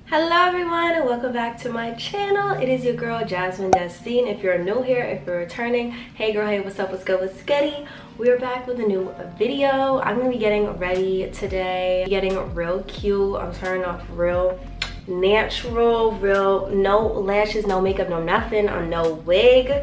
Hello everyone and welcome back to my channel. It is your girl JasmynDestine. If you're new here, if you're returning, hey girl, hey, what's up, what's good, what's goody? We're back with a new video. I'm gonna be getting ready today, getting real cute. I'm starting off real natural, real, no lashes, no makeup, no nothing, on no wig.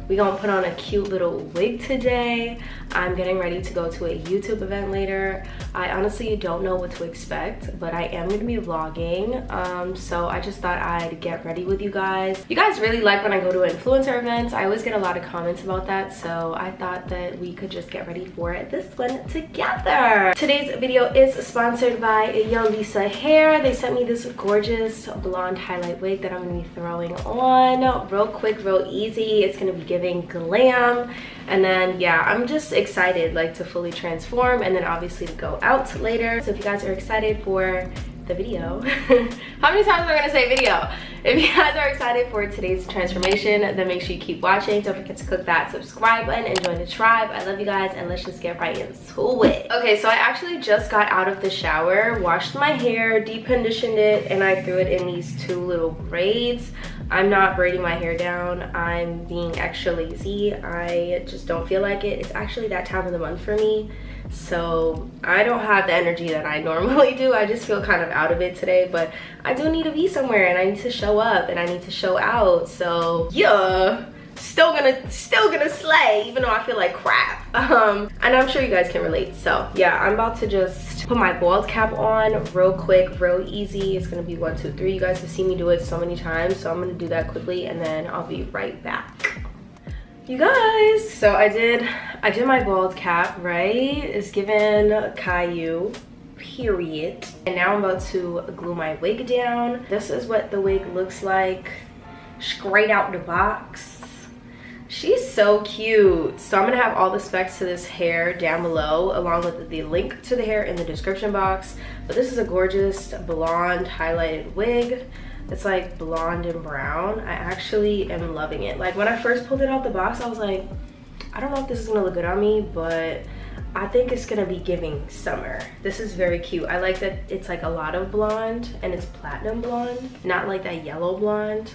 We gonna put on a cute little wig today. I'm getting ready to go to a YouTube event later. I honestly don't know what to expect, but I am gonna be vlogging. So I just thought I'd get ready with you guys. You guys really like when I go to influencer events. I always get a lot of comments about that, so I thought that we could just get ready for this one together. Today's video is sponsored by Yolissa hair. They sent me this gorgeous blonde highlight wig that I'm gonna be throwing on real quick, real easy. It's gonna be giving glam, and then yeah, I'm just excited like to fully transform and then obviously to go out later. So if you guys are excited for the video how many times am I gonna say video? If you guys are excited for today's transformation, then make sure you keep watching. Don't forget to click that subscribe button and join the tribe. I love you guys, and let's just get right into it. Okay, so I actually just got out of the shower, washed my hair, deep conditioned it, and I threw it in these two little braids. I'm not braiding my hair down. I'm being extra lazy. I just don't feel like it. It's actually that time of the month for me, so I don't have the energy that I normally do. I just feel kind of out of it today, but I do need to be somewhere and I need to show up and I need to show out. So yeah, still gonna slay even though I feel like crap. And I'm sure you guys can relate. So yeah, I'm about to just put my bald cap on real quick, real easy. It's gonna be 1, 2, 3. You guys have seen me do it so many times, so I'm gonna do that quickly and then I'll be right back. You guys, so I did my bald cap, right? It's given Caillou, period. And now I'm about to glue my wig down. This is what the wig looks like straight out the box. She's so cute. So I'm gonna have all the specs to this hair down below, along with the link to the hair in the description box. But this is a gorgeous blonde highlighted wig. It's like blonde and brown. I actually am loving it. Like when I first pulled it out the box, I was like, I don't know if this is gonna look good on me, but I think it's gonna be giving summer. This is very cute. I like that it's like a lot of blonde and it's platinum blonde, not like that yellow blonde.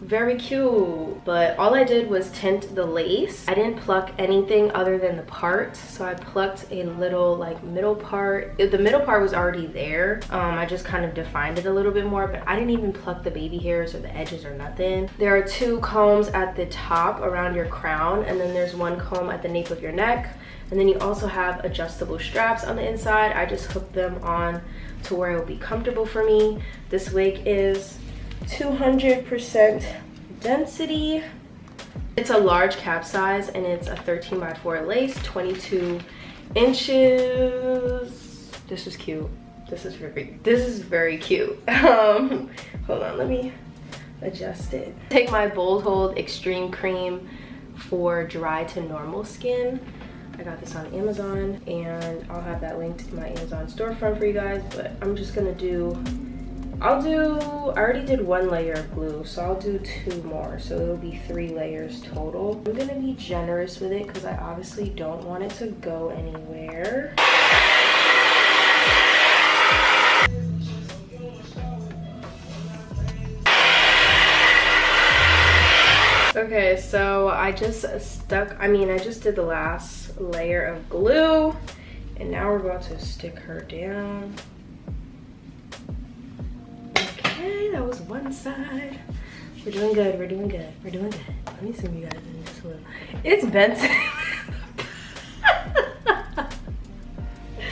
Very cute. But all I did was tint the lace. I didn't pluck anything other than the part, so I plucked a little like middle part. The middle part was already there. I just kind of defined it a little bit more, but I didn't even pluck the baby hairs or the edges or nothing. There are 2 combs at the top around your crown, and then there's 1 comb at the nape of your neck, and then you also have adjustable straps on the inside. I just hooked them on to where it will be comfortable for me. This wig is 200% density. It's a large cap size and it's a 13x4 lace, 22 inches. This is cute. This is very cute. Hold on, let me adjust it. Take my Bold Hold Extreme Cream for dry to normal skin. I got this on Amazon and I'll have that linked in my Amazon storefront for you guys, but I'm just gonna I already did 1 layer of glue, so I'll do 2 more, so it'll be 3 layers total. I'm gonna be generous with it because I obviously don't want it to go anywhere. Okay, so I just did the last layer of glue, and now we're about to stick her down. Okay, that was one side. We're doing good, we're doing good, we're doing good. Let me zoom you guys in this one. It's Benson.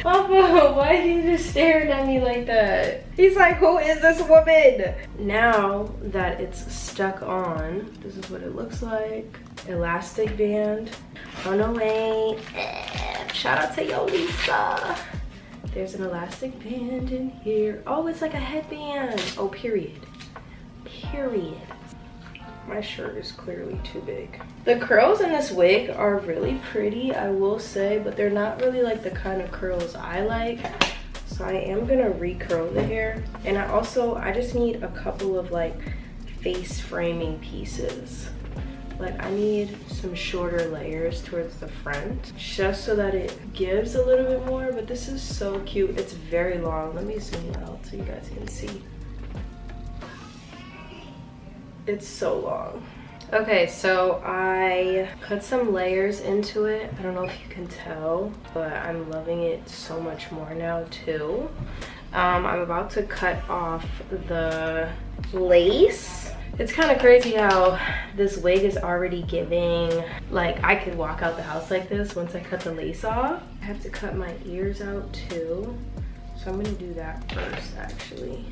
Papa, why are you just staring at me like that? He's like, who is this woman? Now that it's stuck on, this is what it looks like. Elastic band. Oh no, wait. Shout out to Yolissa. There's an elastic band in here. Oh, it's like a headband. Oh, period. Period. My shirt is clearly too big. The curls in this wig are really pretty, I will say, but they're not really like the kind of curls I like. So I am gonna recurl the hair. And I just need a couple of like face framing pieces. Like I need some shorter layers towards the front just so that it gives a little bit more, but this is so cute. It's very long. Let me zoom out so you guys can see. It's so long. Okay, so I cut some layers into it. I don't know if you can tell, but I'm loving it so much more now too. I'm about to cut off the lace. It's kind of crazy how this wig is already giving, like I could walk out the house like this once I cut the lace off. I have to cut my ears out too. So I'm gonna do that first actually.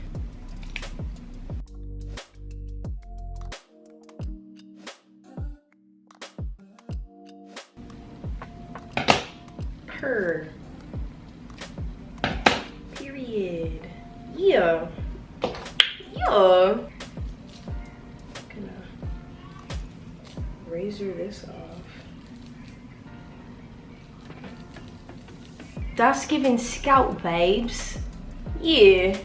Period. Yeah. Yeah. Gonna razor this off. That's giving scalp, babes. Yeah.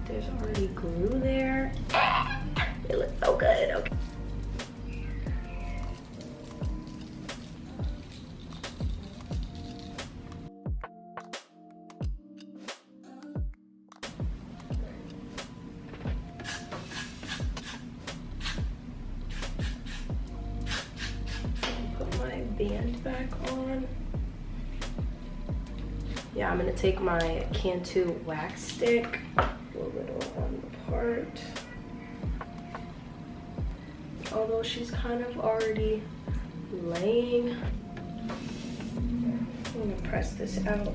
There's already glue there. It looks so good. Okay. Band back on. Yeah, I'm gonna take my Cantu wax stick, a little on the part. Although she's kind of already laying, I'm gonna press this out.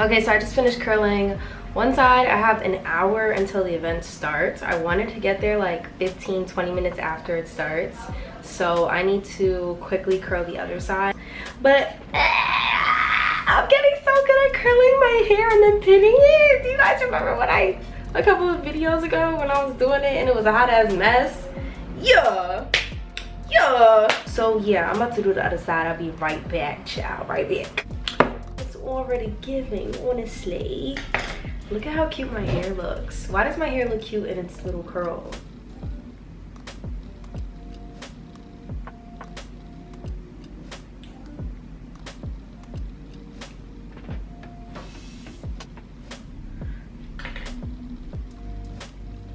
Okay, so I just finished curling one side. I have an hour until the event starts. I wanted to get there like 15-20 minutes after it starts, so I need to quickly curl the other side. But I'm getting so good at curling my hair and then pinning it. Do you guys remember when a couple of videos ago when I was doing it and it was a hot ass mess? Yeah. So yeah, I'm about to do the other side. I'll be right back, child. Right back. Already giving, honestly. Look at how cute my hair looks. Why does my hair look cute in its little curl?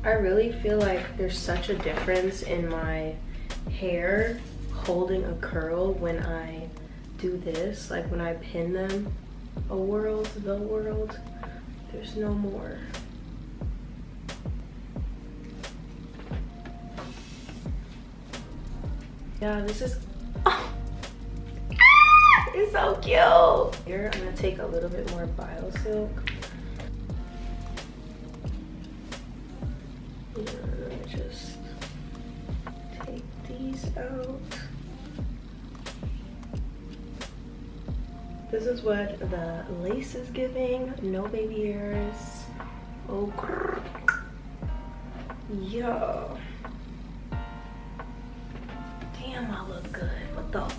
I really feel like there's such a difference in my hair holding a curl when I do this, like when I pin them. The world, there's no more. Yeah, this is, oh, it's so cute. Here, I'm gonna take a little bit more bio silk. And just take these out. This is what the lace is giving. No baby hairs. Oh, yeah. Damn, I look good. What the?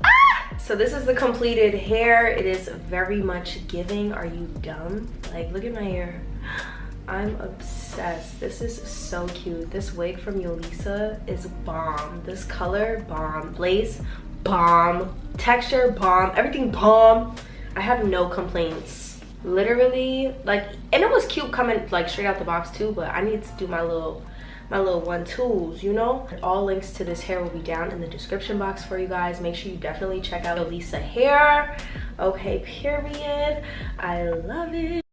Ah! So this is the completed hair. It is very much giving. Are you dumb? Like, look at my hair. I'm obsessed. This is so cute. This wig from Yolissa is bomb. This color, bomb. Lace, bomb. Texture, bomb. Everything, bomb. I have no complaints. Literally, like, and it was cute coming like straight out the box too, but I need to do my little 1-2s, you know. All links to this hair will be down in the description box for you guys. Make sure you definitely check out Yolissa hair. Okay, period. I love it.